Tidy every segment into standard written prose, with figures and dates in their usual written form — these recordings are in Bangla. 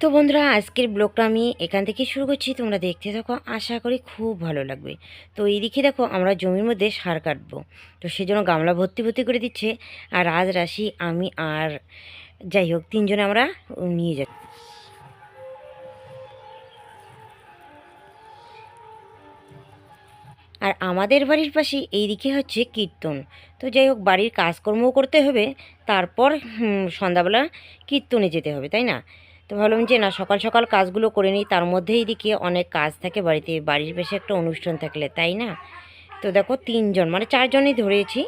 তো বন্ধুরা, আজকের ব্লগটা আমি এখান থেকে শুরু করছি। তোমরা দেখতে থাকো, আশা করি খুব ভালো লাগবে। তো এইদিকে দেখো, আমরা জমির মধ্যে সার কাটবো। তো সেজন্য গামলা ভর্তি ভর্তি করে দিচ্ছে। আর আজ রাশি, আমি আর যাই হোক, তিনজনে আমরা নিয়ে যাই। আর আমাদের বাড়ির পাশে এইদিকে হচ্ছে কীর্তন। তো যাই হোক, বাড়ির কাজকর্মও করতে হবে, তারপর সন্ধ্যাবেলা কীর্তনে যেতে হবে, তাই না? তো ভাবলাম যে না, সকাল সকাল কাজগুলো করে নিই। তার মধ্যে এইদিকে অনেক কাজ থাকে বাড়িতে, বাড়ির পাশে একটা অনুষ্ঠান থাকলে, তাই না? তো দেখো, তিনজন মানে চারজনই ধরেছি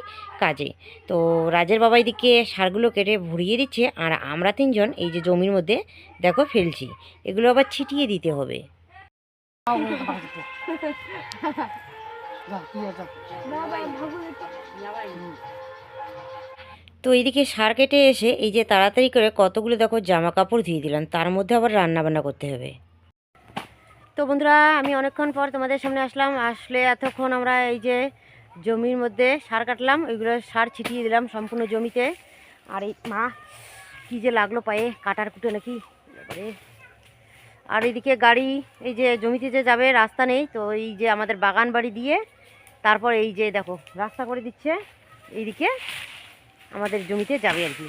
কাজে। তো রাজের বাবা এদিকে সারগুলো কেটে ভরিয়ে দিচ্ছে, আর আমরা তিনজন এই যে জমির মধ্যে দেখো ফেলছি। এগুলো আবার ছিটিয়ে দিতে হবে। তো এইদিকে সার কেটে এসে এই যে তাড়াতাড়ি করে কতগুলো দেখো জামা কাপড় ধুয়ে দিলাম, তার মধ্যে আবার রান্না বান্না করতে হবে। তো বন্ধুরা, আমি অনেকক্ষণ পর তোমাদের সামনে আসলাম। আসলে এতক্ষণ আমরা এই যে জমির মধ্যে সার কাটলাম, ওইগুলো সার ছিটিয়ে দিলাম সম্পূর্ণ জমিতে। আর এই মা, কী যে লাগলো পায়ে, কাটার কুটে নাকি। আর এইদিকে গাড়ি এই যে জমিতে যে যাবে, রাস্তা নেই। তো এই যে আমাদের বাগান বাড়ি দিয়ে তারপর এই যে দেখো রাস্তা করে দিচ্ছে, এইদিকে আমাদের জমিতে যাবে আর কি।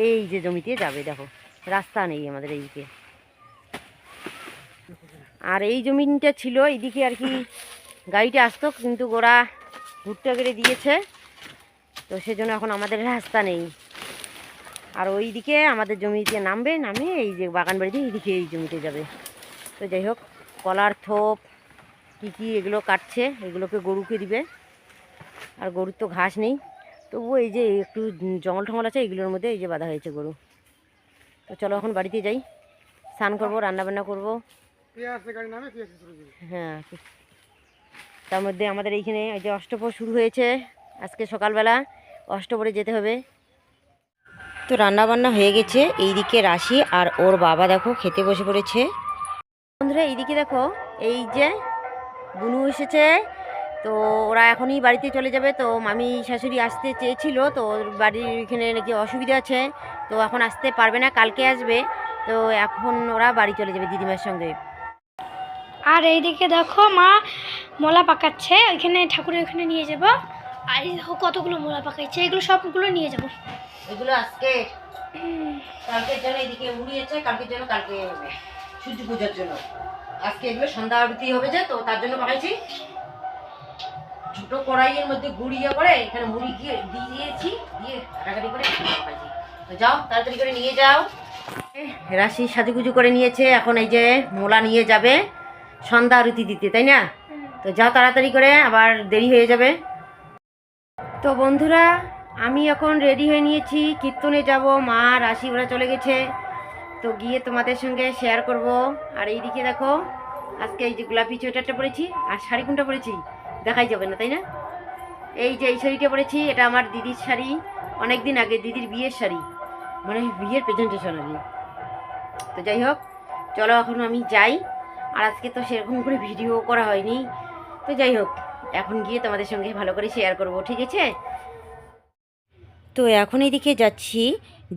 এই যে জমিতে যাবে, দেখো রাস্তা নেই আমাদের এইদিকে। আর এই জমিটা ছিল এইদিকে আর কি, গাড়িটা আসতো, কিন্তু ওরা ভুট্টা কেটে দিয়েছে। তো সেজন্য এখন আমাদের রাস্তা নেই। আর ওইদিকে আমাদের জমিতে নামে এই যে বাগান বাড়িতে এইদিকে এই জমিতে যাবে। তো যাই হোক, কলার থোপ কী এগুলো কাটছে, এগুলোকে গরুকে দিবে। আর গরুর তো ঘাস নেই, তবুও এই যে একটু জঙ্গল টঙ্গল আছে, এইগুলোর মধ্যে এই যে বাঁধা হয়েছে গরু। তো চলো এখন বাড়িতে যাই, স্নান করবো, রান্নাবান্না করবো। হ্যাঁ, তার মধ্যে আমাদের এইখানে এই যে অষ্টপ্রহর শুরু হয়েছে আজকে সকালবেলা, অষ্টপ্রহরে যেতে হবে। তো রান্নাবান্না হয়ে গেছে। এইদিকে রাশি আর ওর বাবা দেখো খেতে বসে পড়েছে। বন্ধুরা, এইদিকে দেখো, এই যে বুনু এসেছে। তো ওরা এখনই বাড়িতে চলে যাবে। তো মামি শাশুড়ি আসতে চেয়েছিল, তো ওর বাড়ির এখানে নাকি অসুবিধা আছে, তো এখন আসতে পারবে না, কালকে আসবে। তো এখন ওরা বাড়ি চলে যাবে দিদিমার সঙ্গে। আর এইদিকে দেখো, মা মোলা পাকাচ্ছে, ওইখানে ঠাকুরের ওখানে নিয়ে যাব। আর এই দেখো কতগুলো মোলা পাকাইছে, এগুলো সবগুলো নিয়ে যাব। এগুলো আজকে কালকের জন্য এইদিকে উড়িয়েছে, কালকের জন্য কালকে হবে সূর্য পূজার জন্য। আজকে এগুলো সন্ধ্যা আরতি হবে, যে তো তার জন্য পাকাইছি। ছোট কড়াইয়ের মধ্যে গুঁড়িয়ে করে এখানে মুড়ি দিয়ে দিয়েছি, দিয়ে কাটাকাটি করে পাকাইছি। তো যাও, তাড়াতাড়ি করে নিয়ে যাও। রাশি সাজুগুজু করে নিয়েছে, এখন এই যে মোলা নিয়ে যাবে সন্ধ্যা আরতি দিতে, তাই না? তো যাও তাড়াতাড়ি করে, আবার দেরি হয়ে যাবে। তো বন্ধুরা, আমি এখন রেডি হয়ে নিয়েছি, কীর্তনে যাব। মা রাশি ওরা চলে গেছে, তো গিয়ে তোমাদের সঙ্গে শেয়ার করব। আর এইদিকে দেখো, আজকে এই যে গোলাপি সোয়েটারটা পরেছি, আর শাড়ি কোনটা পরেছি দেখাই যাবে না, তাই না? এই যে এই শাড়িটা পরেছি, এটা আমার দিদির শাড়ি, অনেক দিন আগে দিদির বিয়ের শাড়ি, মানে বিয়ের প্রেজেন্টেশন আর কি। তো যাই হোক, চলো এখন আমি যাই। আর আজকে তো সেরকম করে ভিডিও করা হয়নি, তো যাই হোক, এখন গিয়ে তোমাদের সঙ্গে ভালো করে শেয়ার করব, ঠিক আছে? তো এখন এইদিকে যাচ্ছি,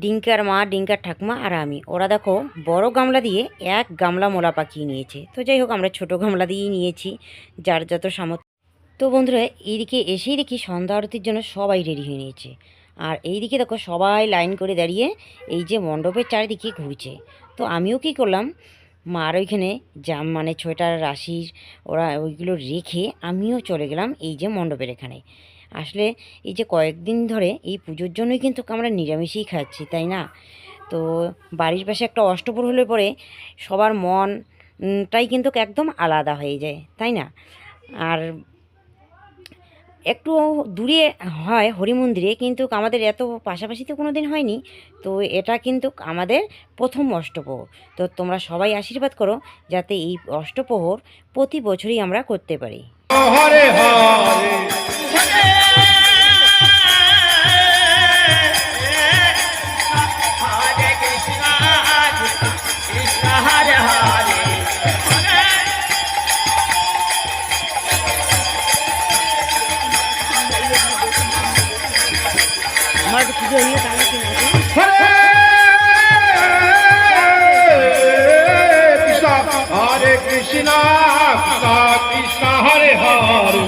ডিঙ্কার মা, ডিঙ্কার ঠাকুমা আর আমি। ওরা দেখো বড় গামলা দিয়ে এক গামলা মোলা পাকিয়ে নিয়েছে। তো যাই হোক, আমরা ছোট গামলা দিয়েই নিয়েছি, যার যত সামর্থ্য। তো বন্ধুরা, এইদিকে এসেই দেখি সন্ধ্যা আরতির জন্য সবাই রেডি হয়ে নিয়েছে। আর এইদিকে দেখো সবাই লাইন করে দাঁড়িয়ে এই যে মণ্ডপের চারিদিকে ঘুরছে। তো আমিও কি করলাম, মার ওইখানে মানে সোয়েটার রাশির ওরা ওইগুলো রেখে আমিও চলে গেলাম এই যে মণ্ডপের এখানে। আসলে এই যে কয়েকদিন ধরে এই পুজোর জন্যই কিন্তু আমরা নিরামিষই খাচ্ছি, তাই না? তো বাড়ির পাশে একটা অষ্টপ্রহর হলে পরে সবার মনটাই কিন্তু একদম আলাদা হয়ে যায়, তাই না? আর একটু দূরে হয় হরি মন্দিরে, কিন্তু আমাদের এত পাশাপাশি তো কোনো দিন হয়নি। তো এটা কিন্তু আমাদের প্রথম অষ্টপ্রহর। তো তোমরা সবাই আশীর্বাদ করো যাতে এই অষ্টপ্রহর প্রতি বছরই আমরা করতে পারি। হরে হরে আমার পুজো নিয়ে তাহলে কি কৃষ্ণ কৃষ্ণ কৃষ্ণ হরে হরে হরে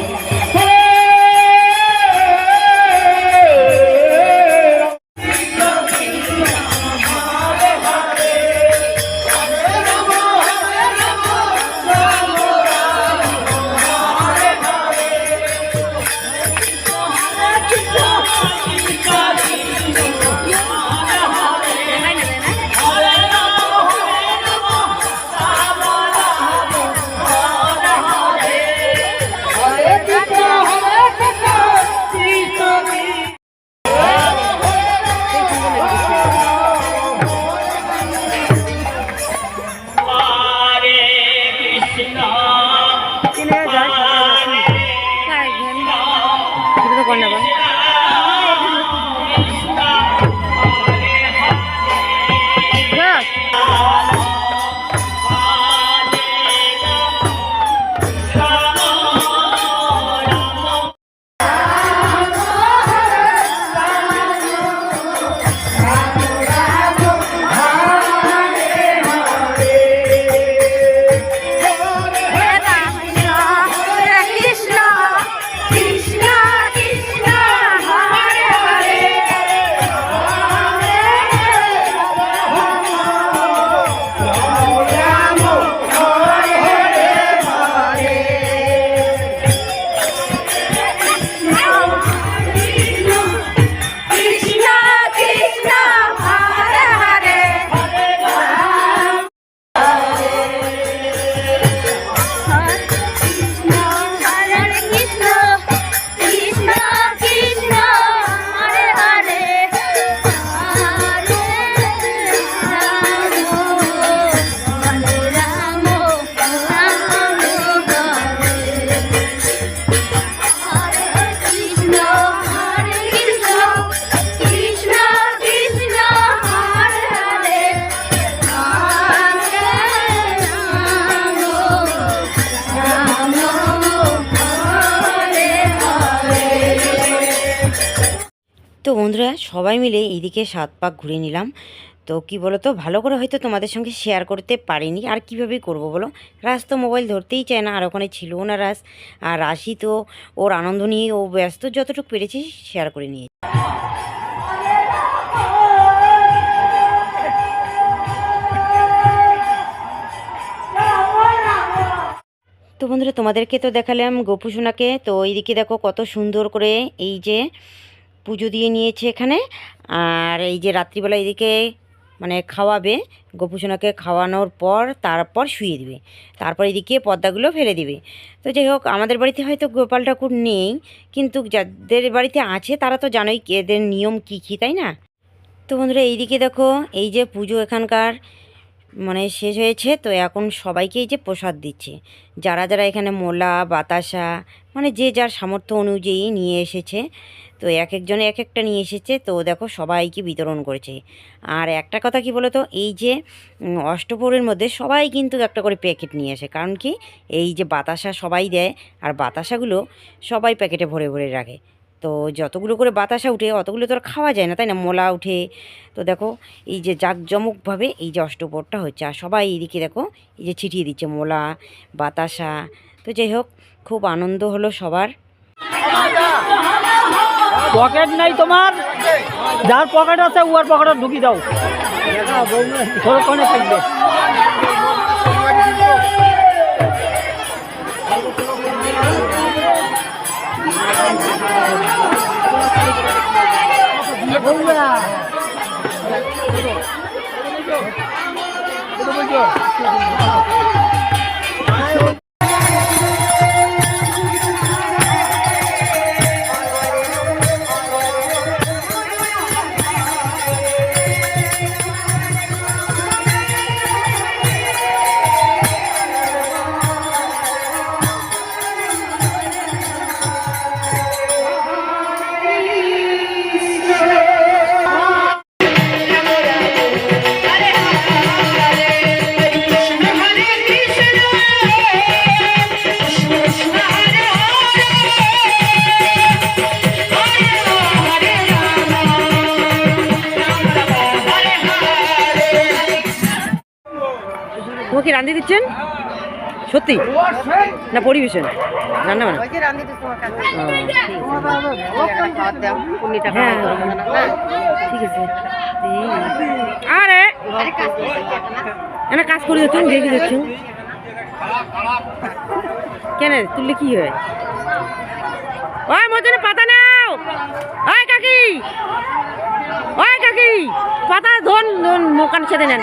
তো বন্ধুরা সবাই মিলে এইদিকে 7 পাক ঘুরে নিলাম। তো কি বলো তো, ভালো করে হয়তো তোমাদের সঙ্গে শেয়ার করতে পারিনি, আর কিভাবে করব বলো। রাজ তো মোবাইল ধরতেই চায় না, আর ওখানে ছিল না রাজ, আর রাশি তো ওর আনন্দ নিয়ে ও ব্যস্ত, যতটুকু পেরেছি শেয়ার করে নিয়ে। তো বন্ধুরা তোমাদেরকে তো দেখালাম গোপু সোনাকে। তো এইদিকে দেখো কত সুন্দর করে এই যে পুজো দিয়ে নিয়েছে এখানে। আর এই যে রাত্রিবেলা এইদিকে মানে খাওয়াবে, গোপু সোনাকে খাওয়ানোর পর তারপর শুয়ে দিবে, তারপর এদিকে পর্দাগুলো ফেলে দিবে। তো যাই হোক, আমাদের বাড়িতে হয়তো গোপাল ঠাকুর নেই, কিন্তু যাদের বাড়িতে আছে তারা তো জানোই এদের নিয়ম কী কী, তাই না? তো বন্ধুরা এইদিকে দেখো এই যে পুজো এখানকার মানে শেষ হয়েছে। তো এখন সবাইকে এই যে প্রসাদ দিচ্ছে, যারা যারা এখানে মোলা বাতাসা মানে যে যার সামর্থ্য অনুযায়ী নিয়ে এসেছে। তো এক একজনে এক একটা নিয়ে এসেছে। তো দেখো সবাইকে বিতরণ করেছে। আর একটা কথা কি বলো তো, এই যে অষ্টপ্রহরের মধ্যে সবাই কিন্তু একটা করে প্যাকেট নিয়ে আসে, কারণ কি এই যে বাতাসা সবাই দেয়, আর বাতাসাগুলো সবাই প্যাকেটে ভরে ভরে রাখে। তো যতগুলো করে বাতাসা উঠে অতগুলো তো আর খাওয়া যায় না, তাই না, মোলা উঠে। তো দেখো এই যে জাঁকজমকভাবে এই যে অষ্টপ্রহরটা হচ্ছে, আর সবাই এইদিকে দেখো এই যে ছিটিয়ে দিচ্ছে মোলা বাতাসা। তো যাই হোক, খুব আনন্দ হলো সবার। পকেট নাই তোমার, যার পকেট আছে ওর পকেটে ঢুকি দাও, থোড়াক্ষণে থাকবে। তোমাকে রাঁধে দিচ্ছেন সত্যি না পরিবেশন রান্না বান্না হ্যাঁ ঠিক আছে আরে না কাজ করে দিচ্ছ দেখে দিচ্ছ কেন তুললে কি হয় ওই মতনে পাতা নাও ওই কাকি পাতা ধন মোকান সাথে নেন।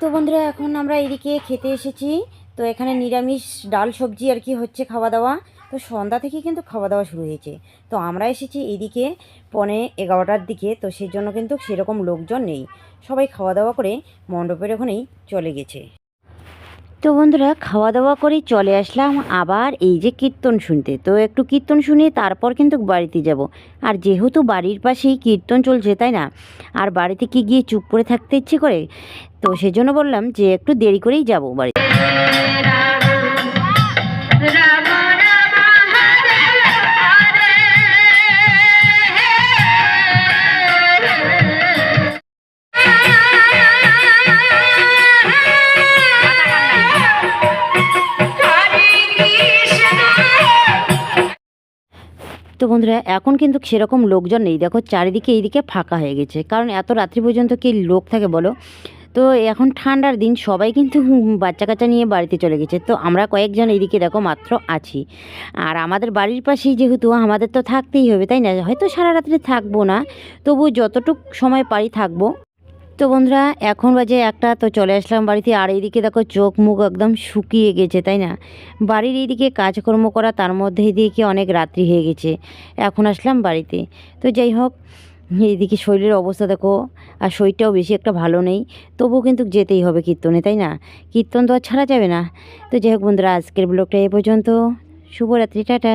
তো বন্ধুরা এখন আমরা এদিকে খেতে এসেছি। তো এখানে নিরামিষ ডাল সবজি আর কি হচ্ছে খাওয়া দাওয়া। তো সন্ধ্যা থেকে কিন্তু খাওয়া দাওয়া শুরু হয়েছে। তো আমরা এসেছি এইদিকে 11:30টার দিকে। তো সেই জন্য কিন্তু সেরকম লোকজন নেই, সবাই খাওয়া দাওয়া করে মণ্ডপের ওখানেই চলে গেছে। তো বন্ধুরা খাওয়া দাওয়া করেই চলে আসলাম আবার এই যে কীর্তন শুনতে। তো একটু কীর্তন শুনে তারপর কিন্তু বাড়িতে যাব। আর যেহেতু বাড়ির পাশেই কীর্তন চলছে তাই না, আর বাড়িতে কি গিয়ে চুপ করে থাকতে ইচ্ছে করে, তো সেজন্য বললাম যে একটু দেরি করেই যাব বাড়িতে। তো বন্ধুরা এখন কিন্তু সেরকম লোকজন নেই, দেখো চারিদিকে এইদিকে ফাঁকা হয়ে গেছে, কারণ এত রাত্রি পর্যন্ত কি লোক থাকে বলো। তো এখন ঠান্ডার দিন সবাই কিন্তু বাচ্চা কাচ্চা নিয়ে বাড়িতে চলে গেছে। তো আমরা কয়েকজন এইদিকে দেখো মাত্র আছি। আর আমাদের বাড়ির পাশেই যেহেতু আমাদের তো থাকতেই হবে তাই না, হয়তো সারা রাত্রি থাকবো না, তবু যতটুকু সময় পারি থাকবো। তো বন্ধুরা এখন বাজে 1টা। তো চলে আসলাম বাড়িতে। আর এইদিকে দেখো চোখ মুখ একদম শুকিয়ে গেছে তাই না, বাড়ির এইদিকে কাজকর্ম করা, তার মধ্যে এইদিকে অনেক রাত্রি হয়ে গেছে, এখন আসলাম বাড়িতে। তো যাই হোক এইদিকে শরীরের অবস্থা দেখো, আর শরীরটাও বেশি একটা ভালো নেই, তবুও কিন্তু যেতেই হবে কীর্তনে তাই না, কীর্তন তো আর ছাড়া যাবে না। তো যাই হোক বন্ধুরা আজকের ব্লগটা এ পর্যন্ত। শুভরাত্রি, টাটা।